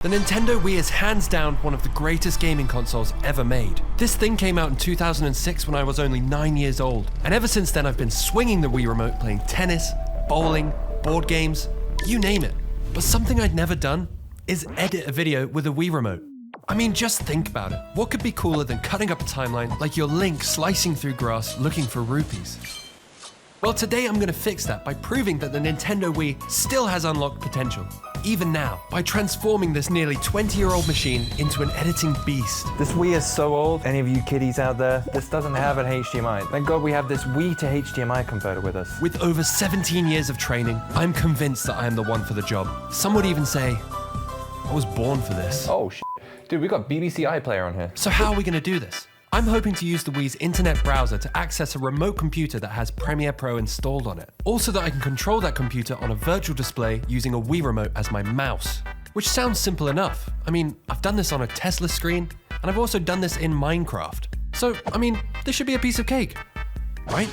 The Nintendo Wii is hands down one of the greatest gaming consoles ever made. This thing came out in 2006 when I was only 9 years old, and ever since then I've been swinging the Wii remote playing tennis, bowling, board games, you name it. But something I'd never done is edit a video with a Wii remote. I mean, just think about it. What could be cooler than cutting up a timeline like you're Link slicing through grass looking for rupees? Well, today I'm gonna fix that by proving that the Nintendo Wii still has unlocked potential, even now, by transforming this nearly 20-year-old machine into an editing beast. This Wii is so old, any of you kiddies out there, this doesn't have an HDMI. Thank God we have this Wii to HDMI converter with us. With over 17 years of training, I'm convinced that I am the one for the job. Some would even say, I was born for this. Oh, shit. Dude, we got BBC iPlayer on here. So how are we gonna do this? I'm hoping to use the Wii's internet browser to access a remote computer that has Premiere Pro installed on it. Also that I can control that computer on a virtual display using a Wii remote as my mouse. Which sounds simple enough. I mean, I've done this on a Tesla screen, and I've also done this in Minecraft. So, I mean, this should be a piece of cake, right?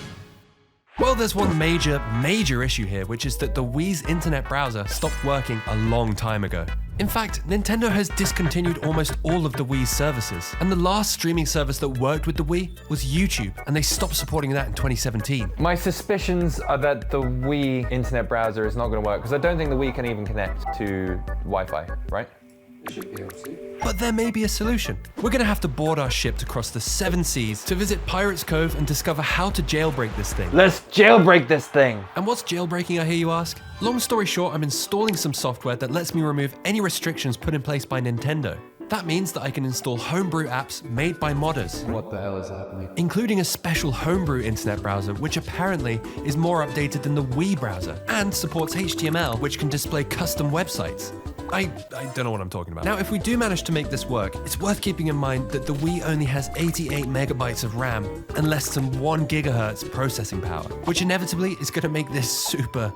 Well, there's one major issue here, which is that the Wii's internet browser stopped working a long time ago. In fact, Nintendo has discontinued almost all of the Wii's services, and the last streaming service that worked with the Wii was YouTube, and they stopped supporting that in 2017. My suspicions are that the Wii internet browser is not going to work, because I don't think the Wii can even connect to Wi-Fi, right? It should be able to. But there may be a solution. We're gonna have to board our ship to cross the 7 seas to visit Pirate's Cove and discover how to jailbreak this thing. Let's jailbreak this thing! And what's jailbreaking, I hear you ask? Long story short, I'm installing some software that lets me remove any restrictions put in place by Nintendo. That means that I can install homebrew apps made by modders. What the hell is happening? Including a special homebrew internet browser, which apparently is more updated than the Wii browser, and supports HTML, which can display custom websites. I don't know what I'm talking about. Now, if we do manage to make this work, it's worth keeping in mind that the Wii only has 88 megabytes of RAM and less than 1 gigahertz processing power, which inevitably is gonna make this super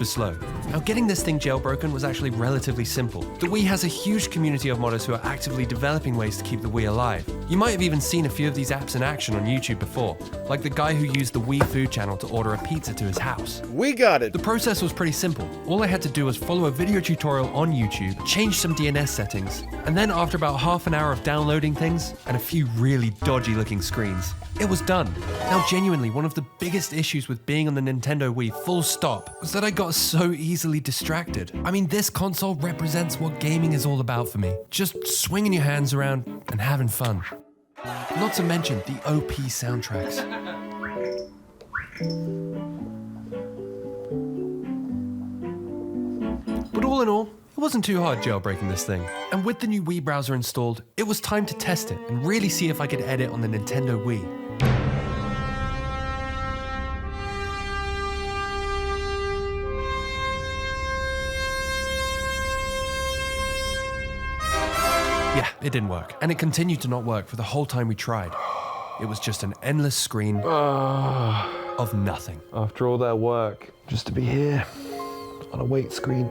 slow. Now, getting this thing jailbroken was actually relatively simple. The Wii has a huge community of modders who are actively developing ways to keep the Wii alive. You might have even seen a few of these apps in action on YouTube before, like the guy who used the Wii food channel to order a pizza to his house. We got it! The process was pretty simple. All I had to do was follow a video tutorial on YouTube, change some DNS settings, and then after about half an hour of downloading things and a few really dodgy looking screens, it was done. Now, genuinely, one of the biggest issues with being on the Nintendo Wii full stop was that I got so easily distracted. I mean, this console represents what gaming is all about for me. Just swinging your hands around and having fun. Not to mention the OP soundtracks. But all in all, it wasn't too hard jailbreaking this thing. And with the new Wii browser installed, it was time to test it and really see if I could edit on the Nintendo Wii. Yeah, it didn't work. And it continued to not work for the whole time we tried. It was just an endless screen of nothing. After all that work, just to be here on a wait screen.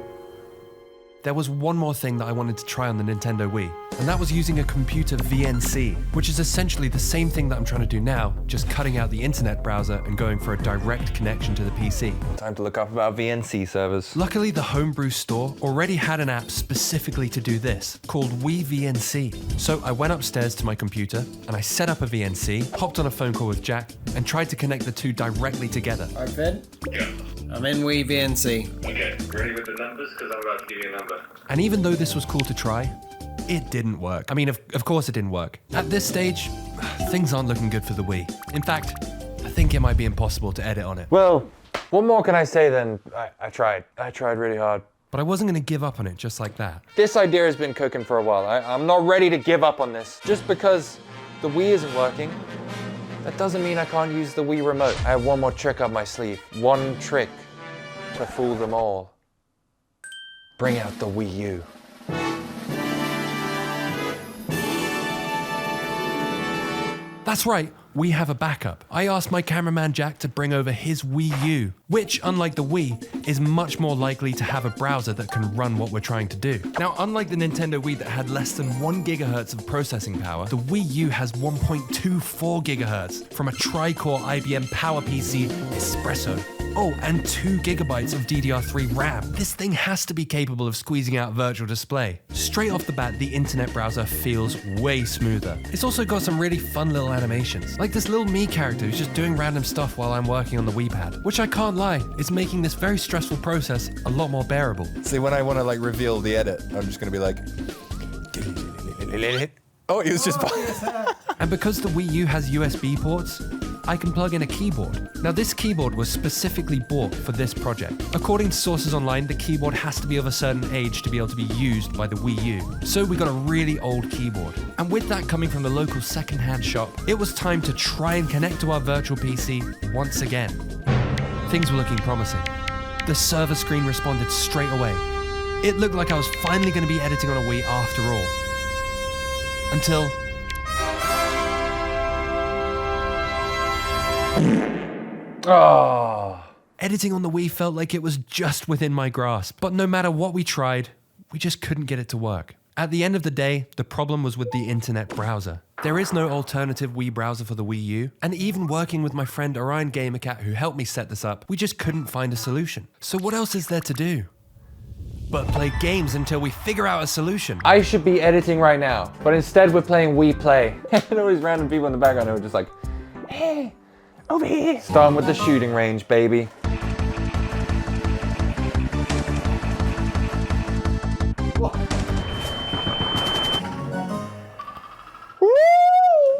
There was one more thing that I wanted to try on the Nintendo Wii, and that was using a computer VNC, which is essentially the same thing that I'm trying to do now, just cutting out the internet browser and going for a direct connection to the PC. Time to look up about VNC servers. Luckily, the Homebrew store already had an app specifically to do this, called Wii VNC. So I went upstairs to my computer, and I set up a VNC, hopped on a phone call with Jack, and tried to connect the two directly together. Alright, Finn? Yeah. I'm in Wii VNC. Okay, ready with the numbers? Because I'm about to give you a number. And even though this was cool to try, it didn't work. I mean, of course it didn't work. At this stage, things aren't looking good for the Wii. In fact, I think it might be impossible to edit on it. Well, what more can I say then? I tried. I tried really hard. But I wasn't gonna give up on it just like that. This idea has been cooking for a while. I'm not ready to give up on this. Just because the Wii isn't working, that doesn't mean I can't use the Wii remote. I have one more trick up my sleeve. One trick to fool them all. Bring out the Wii U. That's right, we have a backup. I asked my cameraman Jack to bring over his Wii U, which, unlike the Wii, is much more likely to have a browser that can run what we're trying to do. Now, unlike the Nintendo Wii that had less than 1 gigahertz of processing power, the Wii U has 1.24 gigahertz from a tri-core IBM PowerPC Espresso. Oh, and 2 gigabytes of DDR3 RAM. This thing has to be capable of squeezing out virtual display. Straight off the bat, the internet browser feels way smoother. It's also got some really fun little animations, like this little me character who's just doing random stuff while I'm working on the Wii pad, which I can't lie, is making this very stressful process a lot more bearable. See, when I want to like reveal the edit, I'm just gonna be like, oh, he was just. And because the Wii U has USB ports, I can plug in a keyboard. Now this keyboard was specifically bought for this project. According to sources online, the keyboard has to be of a certain age to be able to be used by the Wii U. So we got a really old keyboard. And with that coming from the local secondhand shop, it was time to try and connect to our virtual PC once again. Things were looking promising. The server screen responded straight away. It looked like I was finally going to be editing on a Wii after all. Until... Oh. Editing on the Wii felt like it was just within my grasp, but no matter what we tried, we just couldn't get it to work. At the end of the day, the problem was with the internet browser. There is no alternative Wii browser for the Wii U, and even working with my friend Orion Gamercat who helped me set this up, we just couldn't find a solution. So what else is there to do? But play games until we figure out a solution. I should be editing right now, but instead we're playing Wii Play. And all these random people in the background who are just like, hey, over here. Starting with the shooting range, baby.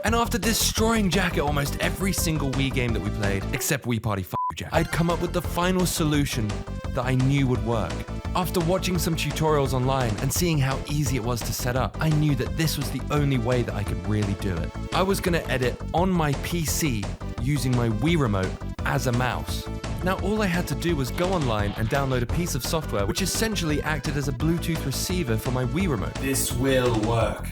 And after destroying Jack at almost every single Wii game that we played, except Wii Party F*** Jack, I'd come up with the final solution that I knew would work. After watching some tutorials online and seeing how easy it was to set up, I knew that this was the only way that I could really do it. I was gonna edit on my PC using my Wii remote as a mouse. Now all I had to do was go online and download a piece of software which essentially acted as a Bluetooth receiver for my Wii remote. This will work.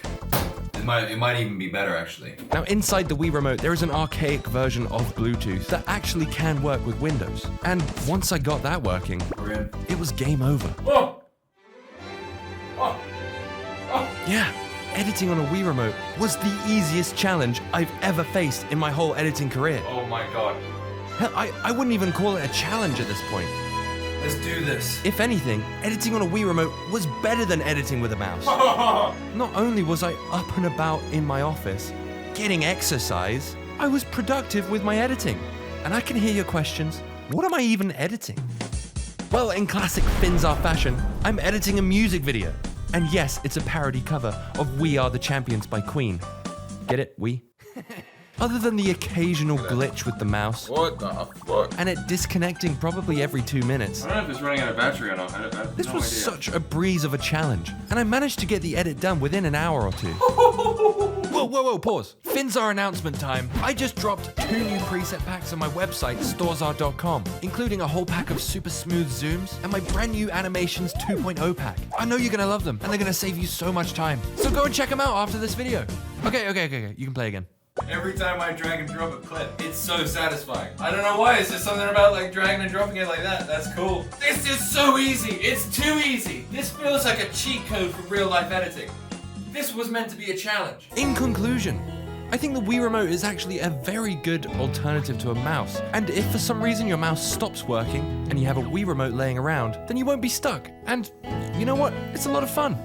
It might even be better, actually. Now inside the Wii remote there is an archaic version of Bluetooth that actually can work with Windows. And once I got that working, it was game over. Yeah, editing on a Wii remote was the easiest challenge I've ever faced in my whole editing career. Oh my god. Hell, I wouldn't even call it a challenge at this point. Let's do this. If anything, editing on a Wii remote was better than editing with a mouse. Not only was I up and about in my office, getting exercise, I was productive with my editing. And I can hear your questions, what am I even editing? Well, in classic Finzar fashion, I'm editing a music video. And yes, it's a parody cover of We Are the Champions by Queen. Get it, we? Other than the occasional glitch with the mouse, What the fuck? and it disconnecting probably every 2 minutes, I don't know if it's running out of battery or not. I have this no was idea. such a breeze of a challenge, and I managed to get the edit done within an hour or two. Whoa, pause. Finzar announcement time. I just dropped 2 new preset packs on my website, storesar.com, including a whole pack of super smooth zooms and my brand new Animations 2.0 pack. I know you're gonna love them, and they're gonna save you so much time. So go and check them out after this video. Okay, you can play again. Every time I drag and drop a clip, it's so satisfying. I don't know why, it's just something about like dragging and dropping it like that. That's cool. This is so easy. It's too easy. This feels like a cheat code for real life editing. This was meant to be a challenge. In conclusion, I think the Wii Remote is actually a very good alternative to a mouse. And if for some reason your mouse stops working and you have a Wii Remote laying around, then you won't be stuck. And you know what? It's a lot of fun.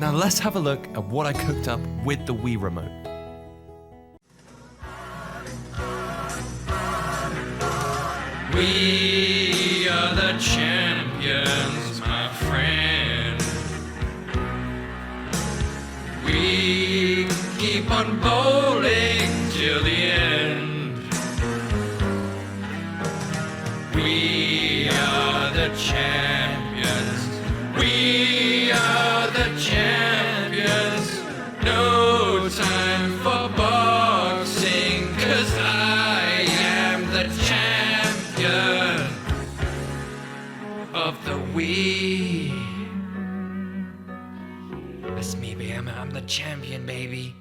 Now let's have a look at what I cooked up with the Wii Remote. We are the champions, my friend. We keep on bowling till the end. We are the champions. We are the champions. No time for boxing, 'cause I am the champion of the Wii. That's me, baby. I'm the champion, baby.